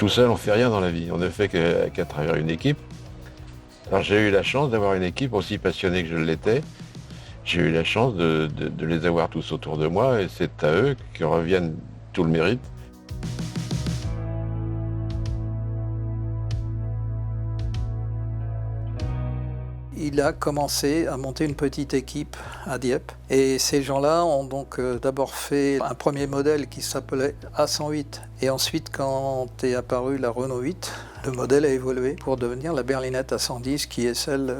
Tout seul, on ne fait rien dans la vie. On ne fait qu'à travers une équipe. Alors j'ai eu la chance d'avoir une équipe aussi passionnée que je l'étais. J'ai eu la chance de les avoir tous autour de moi et c'est à eux que reviennent tout le mérite. Il a commencé à monter une petite équipe à Dieppe et ces gens-là ont donc d'abord fait un premier modèle qui s'appelait A108 et ensuite quand est apparue la Renault 8, le modèle a évolué pour devenir la berlinette A110 qui est celle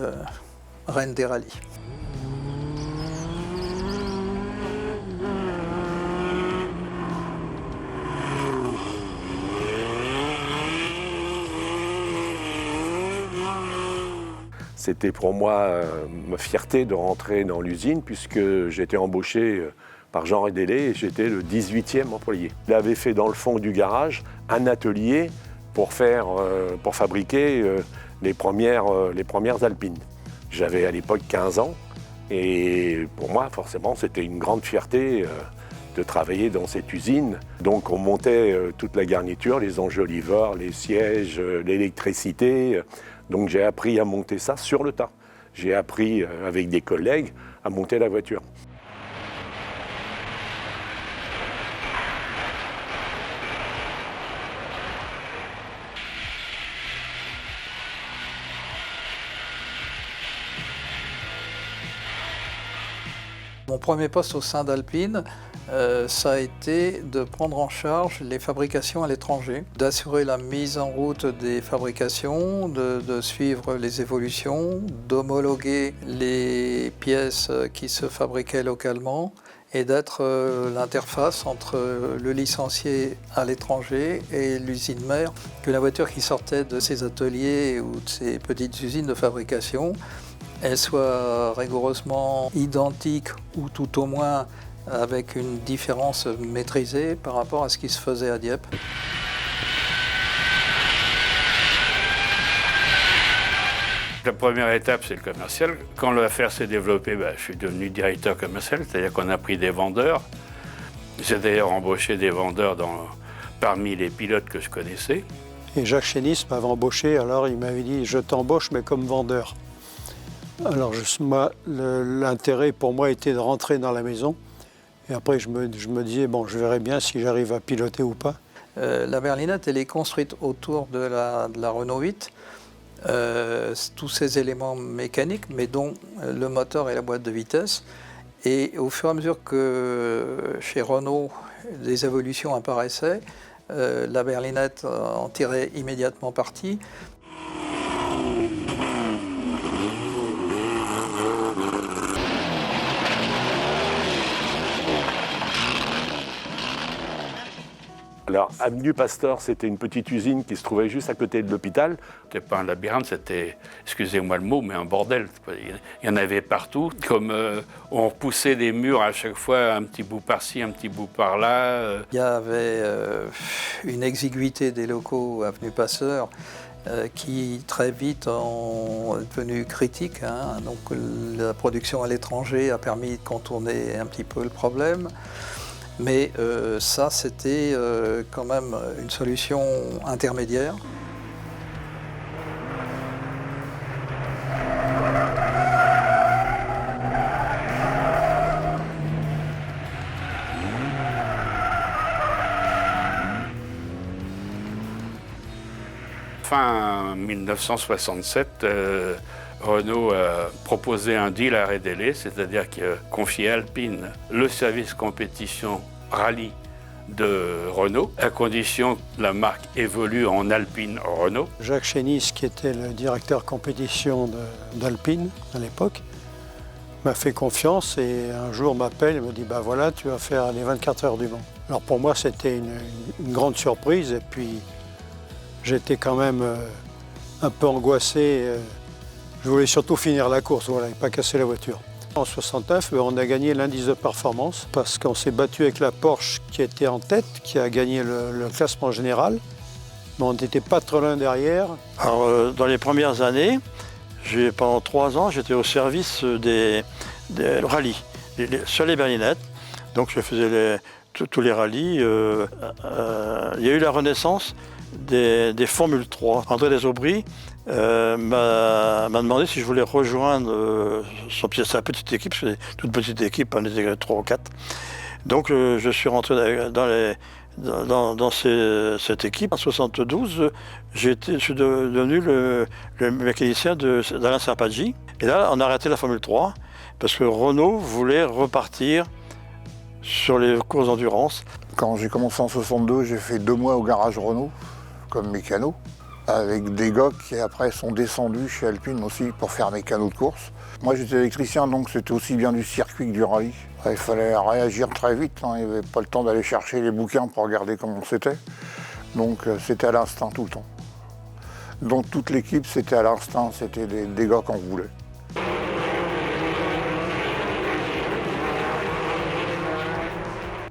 reine des rallyes. C'était pour moi ma fierté de rentrer dans l'usine puisque j'étais embauché par Jean Rédélé et j'étais le 18e employé. Il avait fait dans le fond du garage un atelier pour fabriquer les premières Alpines. J'avais à l'époque 15 ans et pour moi forcément c'était une grande fierté de travailler dans cette usine. Donc on montait toute la garniture, les enjoliveurs, les sièges, l'électricité. Donc j'ai appris à monter ça sur le tas. J'ai appris avec des collègues à monter la voiture. Mon premier poste au sein d'Alpine, ça a été de prendre en charge les fabrications à l'étranger, d'assurer la mise en route des fabrications, de suivre les évolutions, d'homologuer les pièces qui se fabriquaient localement et d'être l'interface entre le licencié à l'étranger et l'usine mère, que la voiture qui sortait de ces ateliers ou de ces petites usines de fabrication, elle soit rigoureusement identique ou tout au moins avec une différence maîtrisée par rapport à ce qui se faisait à Dieppe. La première étape, c'est le commercial. Quand l'affaire s'est développée, je suis devenu directeur commercial, c'est-à-dire qu'on a pris des vendeurs. J'ai d'ailleurs embauché des vendeurs parmi les pilotes que je connaissais. Et Jacques Chénis m'avait embauché, alors il m'avait dit « je t'embauche mais comme vendeur ». Alors l'intérêt pour moi était de rentrer dans la maison. Et après, je me disais, bon, je verrai bien si j'arrive à piloter ou pas. La berlinette, elle est construite autour de la Renault 8. Tous ces éléments mécaniques, mais dont le moteur et la boîte de vitesse. Et au fur et à mesure que chez Renault, des évolutions apparaissaient, la berlinette en tirait immédiatement parti. Alors, avenue Pasteur, c'était une petite usine qui se trouvait juste à côté de l'hôpital. C'était pas un labyrinthe, c'était, excusez-moi le mot, mais un bordel. Il y en avait partout. Comme on repoussait des murs à chaque fois, un petit bout par-ci, un petit bout par-là. Il y avait une exiguïté des locaux avenue Pasteur qui très vite est devenue critique. Donc la production à l'étranger a permis de contourner un petit peu le problème. Mais ça, c'était quand même une solution intermédiaire. Fin 1967, Renault a proposé un deal à Rédélé, c'est-à-dire qu'il a confié à Alpine le service compétition rallye de Renault, à condition que la marque évolue en Alpine Renault. Jacques Chénis, qui était le directeur compétition d'Alpine à l'époque, m'a fait confiance et un jour m'appelle et me dit « bah voilà, tu vas faire les 24 heures du Mans ». Alors pour moi, c'était une grande surprise et puis j'étais quand même un peu angoissé. Je voulais surtout finir la course, voilà, et pas casser la voiture. En 69, on a gagné l'indice de performance parce qu'on s'est battu avec la Porsche qui était en tête, qui a gagné le classement général. Mais on n'était pas trop loin derrière. Alors, dans les premières années, pendant 3 ans, j'étais au service des rallyes, sur les berlinettes. Donc je faisais tous les rallyes. Il y a eu la Renaissance, des Formule 3. André Desaubry m'a demandé si je voulais rejoindre sa petite équipe, c'est une toute petite équipe, on était 3 ou 4. Donc je suis rentré dans cette équipe. En 1972, je suis devenu le mécanicien d'Alain Serpaggi. Et là, on a arrêté la Formule 3 parce que Renault voulait repartir sur les courses d'endurance. Quand j'ai commencé en 62, j'ai fait 2 mois au garage Renault comme mécano, avec des gars qui après sont descendus chez Alpine aussi pour faire mécano de course. Moi j'étais électricien, donc c'était aussi bien du circuit que du rallye. Il fallait réagir très vite, hein. Il n'y avait pas le temps d'aller chercher les bouquins pour regarder comment c'était. Donc c'était à l'instinct tout le temps. Donc toute l'équipe c'était à l'instinct, c'était des gars qu'on voulait.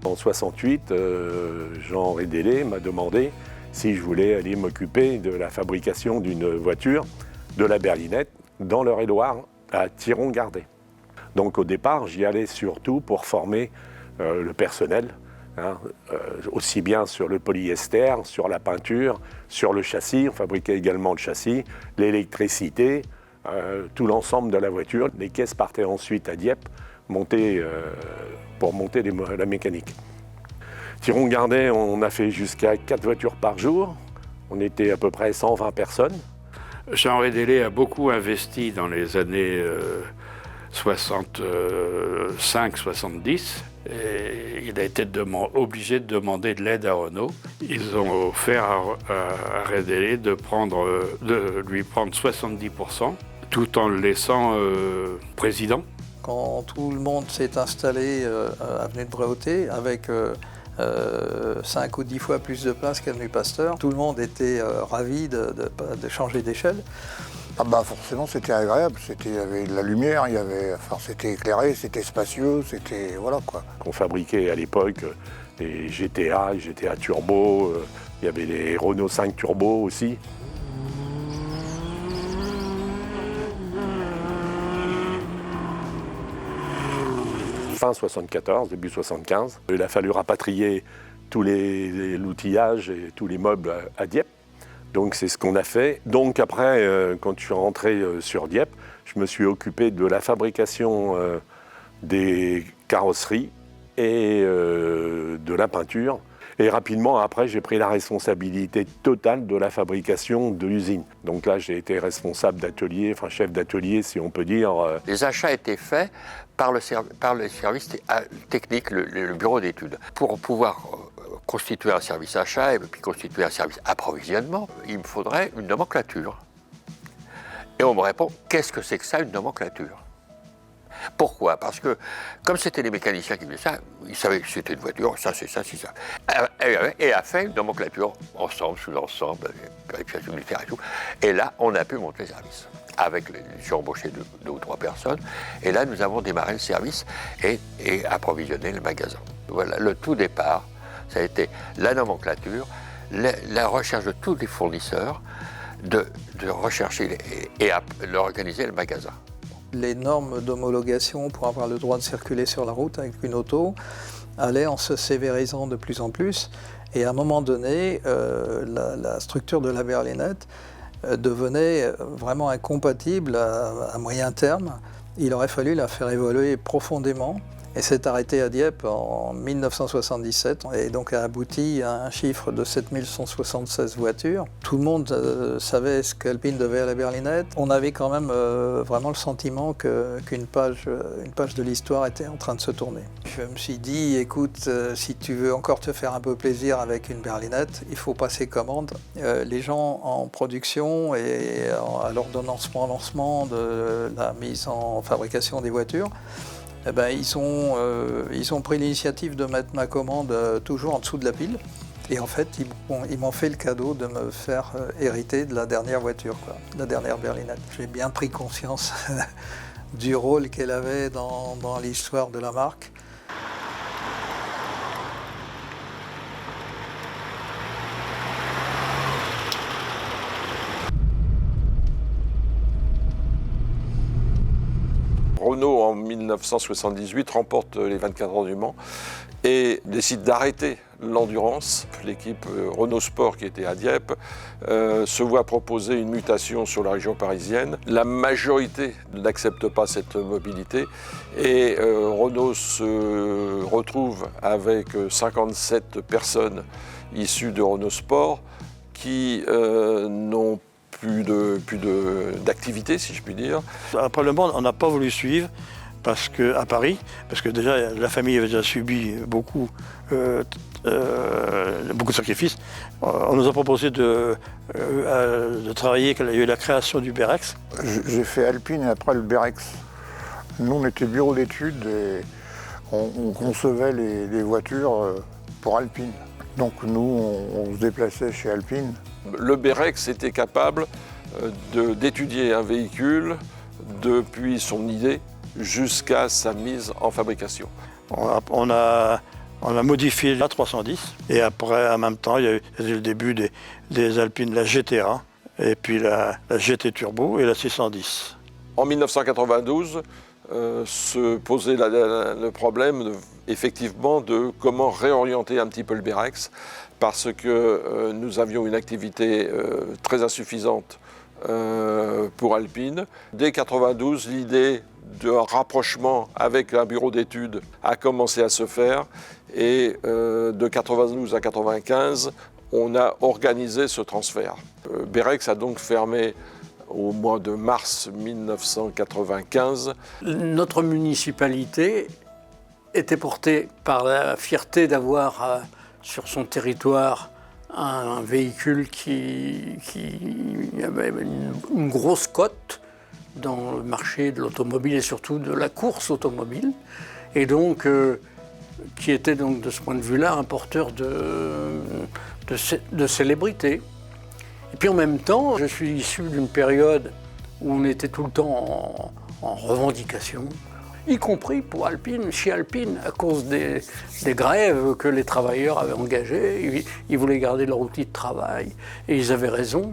En 68, Jean Rédélé m'a demandé si je voulais aller m'occuper de la fabrication d'une voiture de la berlinette dans l'Eure-et-Loire à Thiron-Gardet. Donc au départ, j'y allais surtout pour former le personnel, hein, aussi bien sur le polyester, sur la peinture, sur le châssis, on fabriquait également le châssis, l'électricité, tout l'ensemble de la voiture. Les caisses partaient ensuite à Dieppe pour monter la mécanique. Thiron-Gardet, on a fait jusqu'à 4 voitures par jour. On était à peu près 120 personnes. Jean Rédélé a beaucoup investi dans les années 65-70 et il a été obligé de demander de l'aide à Renault. Ils ont offert à Rédélé de lui prendre 70% tout en le laissant président. Quand tout le monde s'est installé avenue de Bréauté avec 5 ou 10 fois plus de place qu'avenue Pasteur, tout le monde était ravi de changer d'échelle. Ah bah forcément c'était agréable, il y avait de la lumière, c'était éclairé, c'était spacieux, c'était voilà quoi. On fabriquait à l'époque des GTA, les GTA Turbo, il y avait les Renault 5 Turbo aussi. Fin 74, début 75. Il a fallu rapatrier tout l'outillage et tous les meubles à Dieppe. Donc c'est ce qu'on a fait. Donc après, quand je suis rentré sur Dieppe, je me suis occupé de la fabrication des carrosseries et de la peinture. Et rapidement après, j'ai pris la responsabilité totale de la fabrication de l'usine. Donc là, j'ai été responsable d'atelier, enfin chef d'atelier si on peut dire. Les achats étaient faits par le service technique, le bureau d'études. Pour pouvoir constituer un service achat et puis constituer un service approvisionnement, il me faudrait une nomenclature. Et on me répond, qu'est-ce que c'est que ça, une nomenclature ? Pourquoi ? Parce que, comme c'était les mécaniciens qui faisaient ça, ils savaient que c'était une voiture, ça c'est ça, c'est ça. Et a fait une nomenclature, ensemble, sous-ensemble, vérification militaire et tout. Et là, on a pu monter le service. J'ai embauché 2 ou 3 personnes, et là, nous avons démarré le service et approvisionné le magasin. Voilà, le tout départ, ça a été la nomenclature, la recherche de tous les fournisseurs, de rechercher et d'organiser le magasin. Les normes d'homologation pour avoir le droit de circuler sur la route avec une auto allaient en se sévérisant de plus en plus. Et à un moment donné, la structure de la berlinette devenait vraiment incompatible à moyen terme. Il aurait fallu la faire évoluer profondément. Et s'est arrêté à Dieppe en 1977 et donc a abouti à un chiffre de 7176 voitures. Tout le monde savait ce qu'Alpine devait à la berlinette. On avait quand même vraiment le sentiment qu'une page de l'histoire était en train de se tourner. Je me suis dit, écoute, si tu veux encore te faire un peu plaisir avec une berlinette, il faut passer commande. Les gens en production et à l'ordonnancement-lancement de la mise en fabrication des voitures, eh ben, ils ont pris l'initiative de mettre ma commande toujours en dessous de la pile. Et en fait, ils m'ont fait le cadeau de me faire hériter de la dernière voiture, la dernière berlinette. J'ai bien pris conscience du rôle qu'elle avait dans l'histoire de la marque. Renault, en 1978, remporte les 24 heures du Mans et décide d'arrêter l'endurance. L'équipe Renault Sport qui était à Dieppe se voit proposer une mutation sur la région parisienne. La majorité n'accepte pas cette mobilité et Renault se retrouve avec 57 personnes issues de Renault Sport qui n'ont plus d'activité, si je puis dire. Après Le Mans, on n'a pas voulu suivre à Paris, parce que déjà la famille avait déjà subi beaucoup de sacrifices. On nous a proposé de travailler, qu'il y a eu la création du Berex. J'ai fait Alpine et après le Berex. Nous, on était bureau d'études et on concevait les voitures pour Alpine. Donc nous, on se déplaçait chez Alpine. Le Berex était capable d'étudier un véhicule depuis son idée jusqu'à sa mise en fabrication. On a modifié la 310 et après, en même temps, il y a eu le début des Alpines, la GTA et puis la GT Turbo et la 610. En 1992, se posait le problème effectivement de comment réorienter un petit peu le Berex parce que nous avions une activité très insuffisante pour Alpine. Dès 1992, l'idée de rapprochement avec un bureau d'études a commencé à se faire et de 1992 à 1995, on a organisé ce transfert. Berex a donc fermé au mois de mars 1995. Notre municipalité était portée par la fierté d'avoir sur son territoire un véhicule qui avait une grosse cote dans le marché de l'automobile et surtout de la course automobile, et donc qui était donc de ce point de vue-là un porteur de célébrité. Et puis en même temps, je suis issu d'une période où on était tout le temps en revendication, y compris pour Alpine, chez Alpine, à cause des grèves que les travailleurs avaient engagées. Ils voulaient garder leur outil de travail, et ils avaient raison.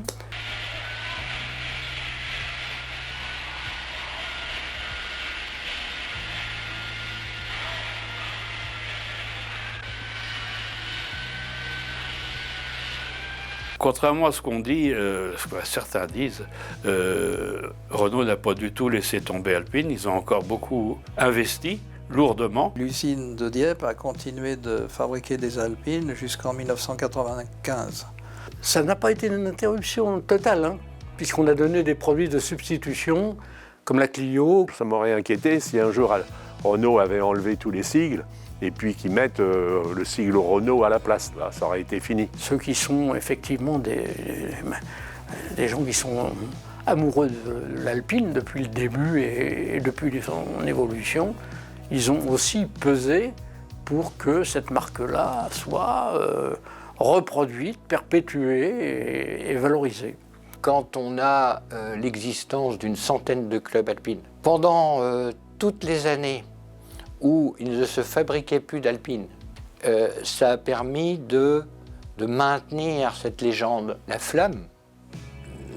Contrairement à ce qu'on dit, ce que certains disent, Renault n'a pas du tout laissé tomber Alpine. Ils ont encore beaucoup investi, lourdement. L'usine de Dieppe a continué de fabriquer des Alpines jusqu'en 1995. Ça n'a pas été une interruption totale, hein, puisqu'on a donné des produits de substitution, comme la Clio. Ça m'aurait inquiété si un jour Renault avait enlevé tous les sigles et puis qu'ils mettent le sigle Renault à la place. Là, ça aurait été fini. Ceux qui sont effectivement des gens qui sont amoureux de l'Alpine depuis le début et depuis son évolution, ils ont aussi pesé pour que cette marque-là soit reproduite, perpétuée et valorisée. Quand on a l'existence d'une centaine de clubs alpines, pendant toutes les années où il ne se fabriquait plus d'Alpine, ça a permis de maintenir cette légende. La flamme,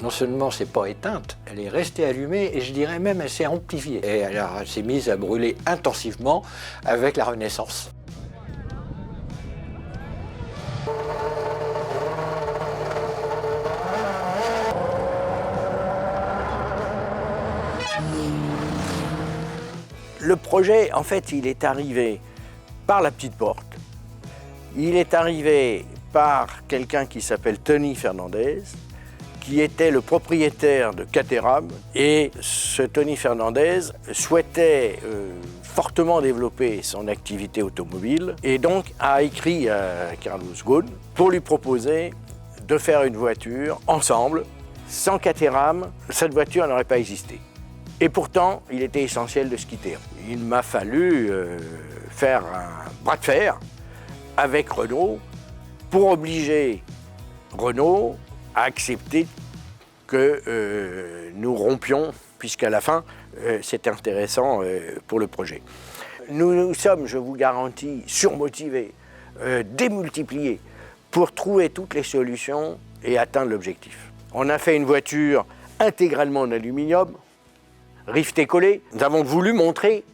non seulement s'est pas éteinte, elle est restée allumée et je dirais même elle s'est amplifiée. Et alors elle s'est mise à brûler intensivement avec la Renaissance. Le projet, en fait, il est arrivé par la petite porte. Il est arrivé par quelqu'un qui s'appelle Tony Fernandez, qui était le propriétaire de Caterham. Et ce Tony Fernandez souhaitait fortement développer son activité automobile et donc a écrit à Carlos Ghosn pour lui proposer de faire une voiture ensemble. Sans Caterham, cette voiture n'aurait pas existé. Et pourtant, il était essentiel de se quitter. Il m'a fallu faire un bras de fer avec Renault pour obliger Renault à accepter que nous rompions, puisqu'à la fin, c'était intéressant pour le projet. Nous sommes, je vous garantis, surmotivés, démultipliés pour trouver toutes les solutions et atteindre l'objectif. On a fait une voiture intégralement en aluminium, rifté collé. Nous avons voulu montrer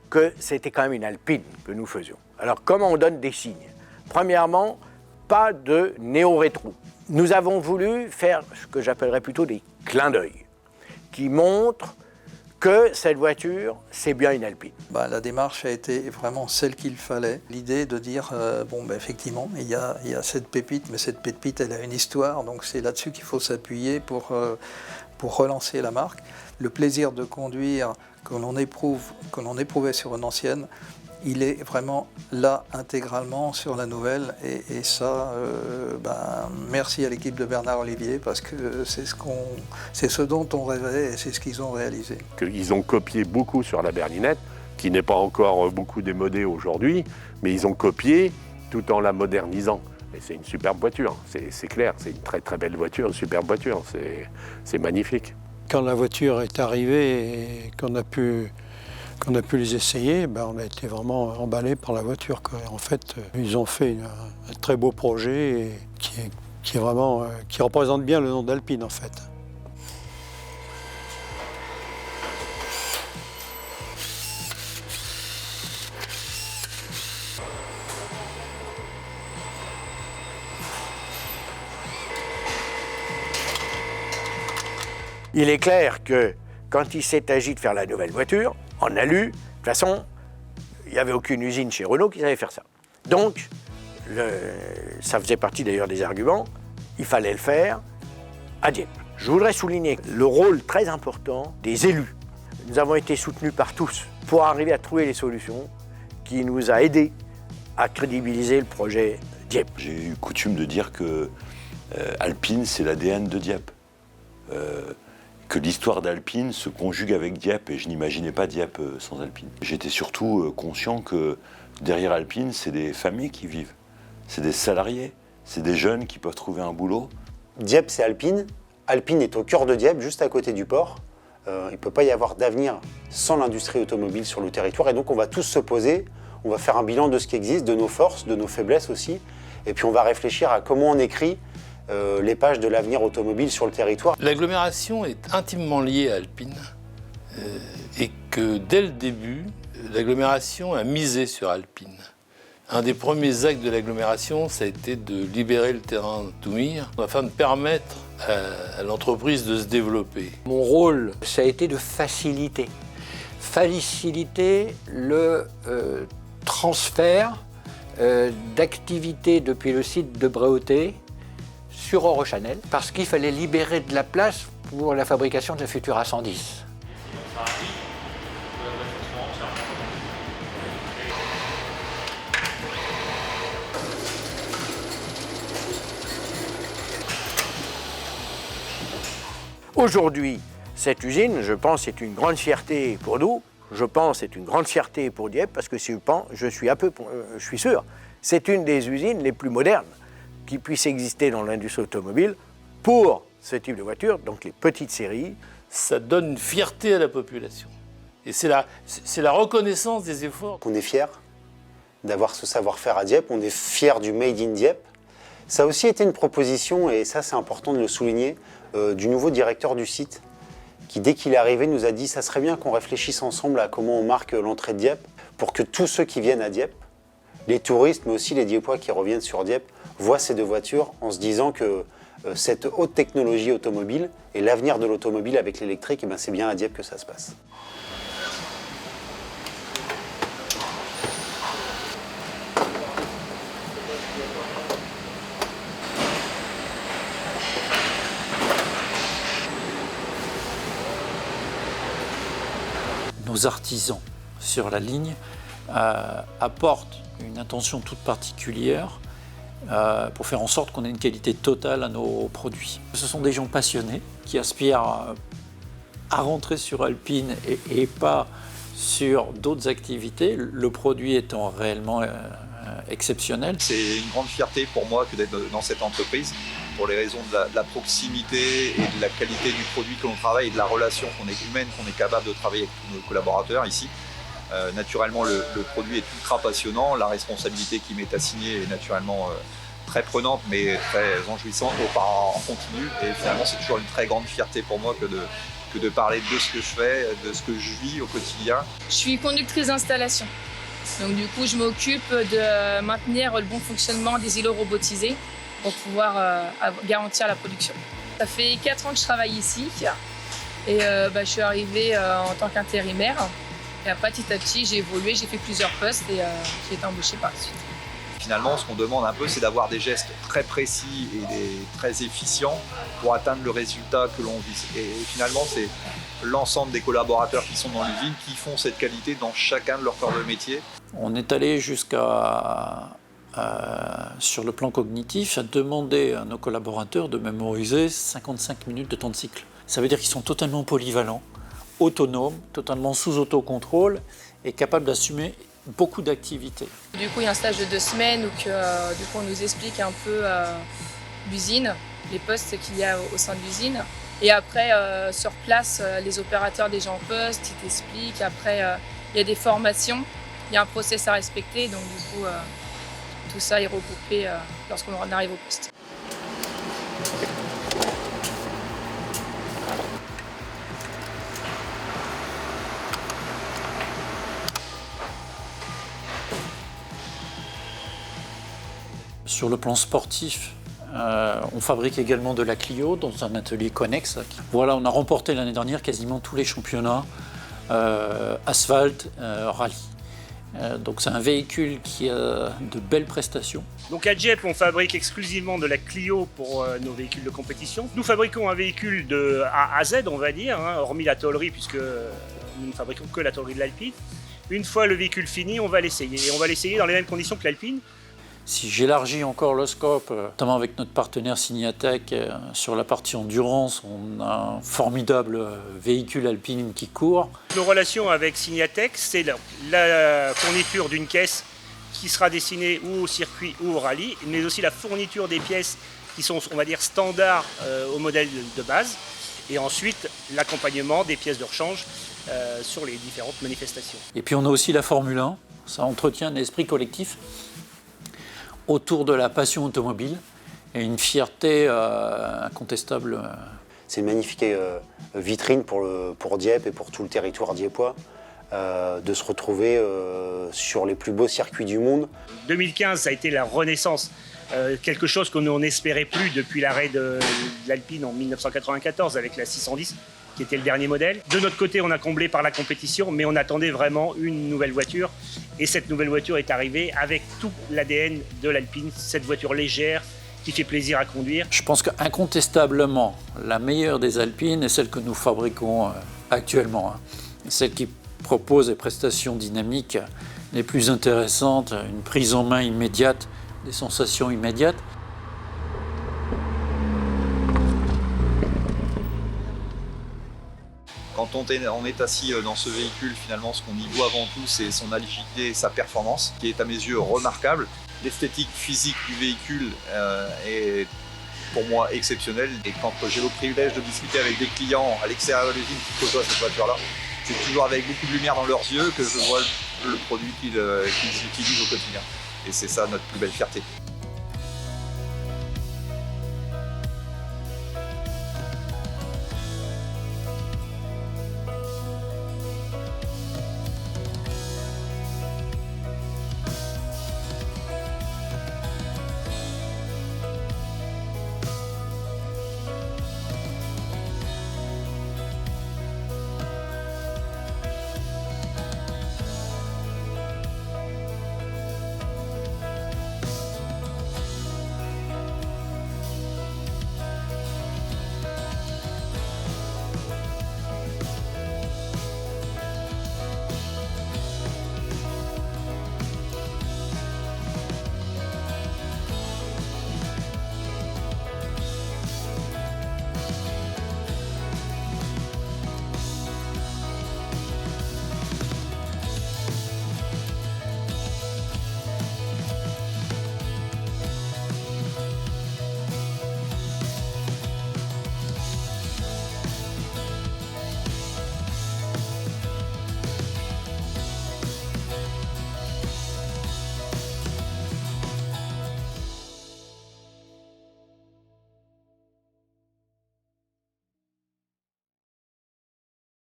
que c'était quand même une Alpine que nous faisions. Alors comment on donne des signes? Premièrement, pas de néo-rétro. Nous avons voulu faire ce que j'appellerais plutôt des clins d'œil, qui montrent que cette voiture, c'est bien une Alpine. La démarche a été vraiment celle qu'il fallait. L'idée de dire, effectivement, il y a cette pépite, mais cette pépite, elle a une histoire, donc c'est là-dessus qu'il faut s'appuyer pour relancer la marque. Le plaisir de conduire que l'on éprouvait sur une ancienne, il est vraiment là intégralement sur la nouvelle et ça, merci à l'équipe de Bernard Olivier parce que c'est ce dont on rêvait et c'est ce qu'ils ont réalisé. Ils ont copié beaucoup sur la berlinette, qui n'est pas encore beaucoup démodée aujourd'hui, mais ils ont copié tout en la modernisant. Et c'est une superbe voiture, c'est clair, c'est une très très belle voiture, une superbe voiture, c'est magnifique. Quand la voiture est arrivée et qu'on a pu les essayer, on a été vraiment emballés par la voiture, quoi. En fait, ils ont fait un très beau projet qui représente bien le nom d'Alpine en fait. Il est clair que quand il s'est agi de faire la nouvelle voiture, en alu, de toute façon, il n'y avait aucune usine chez Renault qui savait faire ça. Donc, ça faisait partie d'ailleurs des arguments, il fallait le faire à Dieppe. Je voudrais souligner le rôle très important des élus. Nous avons été soutenus par tous pour arriver à trouver les solutions qui nous a aidés à crédibiliser le projet Dieppe. J'ai eu coutume de dire que Alpine, c'est l'ADN de Dieppe. Que l'histoire d'Alpine se conjugue avec Dieppe, et je n'imaginais pas Dieppe sans Alpine. J'étais surtout conscient que derrière Alpine, c'est des familles qui vivent, c'est des salariés, c'est des jeunes qui peuvent trouver un boulot. Dieppe, c'est Alpine. Alpine est au cœur de Dieppe, juste à côté du port. Il ne peut pas y avoir d'avenir sans l'industrie automobile sur le territoire, et donc on va tous se poser, on va faire un bilan de ce qui existe, de nos forces, de nos faiblesses aussi, et puis on va réfléchir à comment on écrit les pages de l'avenir automobile sur le territoire. L'agglomération est intimement liée à Alpine et que dès le début, l'agglomération a misé sur Alpine. Un des premiers actes de l'agglomération, ça a été de libérer le terrain de Toumire afin de permettre à l'entreprise de se développer. Mon rôle, ça a été de faciliter le transfert d'activités depuis le site de Bréauté sur Eurochanel, parce qu'il fallait libérer de la place pour la fabrication de la future A110. Aujourd'hui, cette usine, je pense, est une grande fierté pour nous. Je pense c'est une grande fierté pour Dieppe, parce que je suis sûr, c'est une des usines les plus modernes qui puisse exister dans l'industrie automobile pour ce type de voiture, donc les petites séries. Ça donne une fierté à la population. Et c'est la reconnaissance des efforts. On est fiers d'avoir ce savoir-faire à Dieppe, on est fiers du Made in Dieppe. Ça a aussi été une proposition, et ça c'est important de le souligner, du nouveau directeur du site, qui dès qu'il est arrivé nous a dit ça serait bien qu'on réfléchisse ensemble à comment on marque l'entrée de Dieppe, pour que tous ceux qui viennent à Dieppe, les touristes mais aussi les Dieppois qui reviennent sur Dieppe, voient ces deux voitures en se disant que cette haute technologie automobile et l'avenir de l'automobile avec l'électrique, c'est bien à Dieppe que ça se passe. Nos artisans sur la ligne apportent une attention toute particulière pour faire en sorte qu'on ait une qualité totale à nos produits. Ce sont des gens passionnés qui aspirent à rentrer sur Alpine et pas sur d'autres activités, le produit étant réellement exceptionnel. C'est une grande fierté pour moi que d'être dans cette entreprise, pour les raisons de la proximité et de la qualité du produit que l'on travaille et de la relation humaine qu'on est capable de travailler avec tous nos collaborateurs ici. Naturellement, le produit est ultra passionnant, la responsabilité qui m'est assignée est naturellement très prenante, mais très enjouissante en continu. Et finalement, c'est toujours une très grande fierté pour moi que de parler de ce que je fais, de ce que je vis au quotidien. Je suis conductrice d'installation. Donc du coup, je m'occupe de maintenir le bon fonctionnement des îlots robotisés pour pouvoir garantir la production. Ça fait 4 ans que je travaille ici et je suis arrivée en tant qu'intérimaire. Et après, petit à petit, j'ai évolué, j'ai fait plusieurs postes et j'ai été embauchée par la suite. Finalement, ce qu'on demande un peu, c'est d'avoir des gestes très précis et très efficients pour atteindre le résultat que l'on vise. Et finalement, c'est l'ensemble des collaborateurs qui sont dans l'usine qui font cette qualité dans chacun de leur corps de métier. On est allé jusqu'à, sur le plan cognitif, à demander à nos collaborateurs de mémoriser 55 minutes de temps de cycle. Ça veut dire qu'ils sont totalement polyvalents, autonomes, totalement sous autocontrôle et capables d'assumer beaucoup d'activités. Du coup, il y a un stage de 2 semaines où on nous explique un peu l'usine, les postes qu'il y a au sein de l'usine. Et après, sur place, les opérateurs déjà en poste, ils t'expliquent. Après, il y a des formations, il y a un process à respecter. Donc du coup, tout ça est regroupé lorsqu'on arrive au poste. Sur le plan sportif, on fabrique également de la Clio dans un atelier connexe. Voilà, on a remporté l'année dernière quasiment tous les championnats asphalte, rallye. Donc c'est un véhicule qui a de belles prestations. Donc à Dieppe, on fabrique exclusivement de la Clio pour nos véhicules de compétition. Nous fabriquons un véhicule de A à Z, on va dire, hormis la tôlerie, puisque nous ne fabriquons que la tôlerie de l'Alpine. Une fois le véhicule fini, on va l'essayer. Et on va l'essayer dans les mêmes conditions que l'Alpine. Si j'élargis encore le scope, notamment avec notre partenaire Signatech, sur la partie endurance, on a un formidable véhicule Alpine qui court. Nos relations avec Signatech, c'est la fourniture d'une caisse qui sera destinée ou au circuit ou au rallye, mais aussi la fourniture des pièces qui sont, on va dire, standards au modèle de base, et ensuite l'accompagnement des pièces de rechange sur les différentes manifestations. Et puis on a aussi la Formule 1, ça entretient un esprit collectif autour de la passion automobile et une fierté incontestable. C'est une magnifique vitrine pour Dieppe et pour tout le territoire diepois de se retrouver sur les plus beaux circuits du monde. 2015, ça a été la renaissance, quelque chose qu'on n'espérait plus depuis l'arrêt de l'Alpine en 1994 avec la 610, qui était le dernier modèle. De notre côté, on a comblé par la compétition, mais on attendait vraiment une nouvelle voiture. Et cette nouvelle voiture est arrivée avec tout l'ADN de l'Alpine, cette voiture légère qui fait plaisir à conduire. Je pense qu'incontestablement, la meilleure des Alpines est celle que nous fabriquons actuellement. Celle qui propose des prestations dynamiques les plus intéressantes, une prise en main immédiate, des sensations immédiates. Quand on est assis dans ce véhicule, finalement, ce qu'on y voit avant tout, c'est son agilité et sa performance, qui est à mes yeux remarquable. L'esthétique physique du véhicule est pour moi exceptionnelle. Et quand j'ai le privilège de discuter avec des clients à l'extérieur de l'usine qui côtoient cette voiture-là, c'est toujours avec beaucoup de lumière dans leurs yeux que je vois le produit qu'ils utilisent au quotidien. Et c'est ça notre plus belle fierté.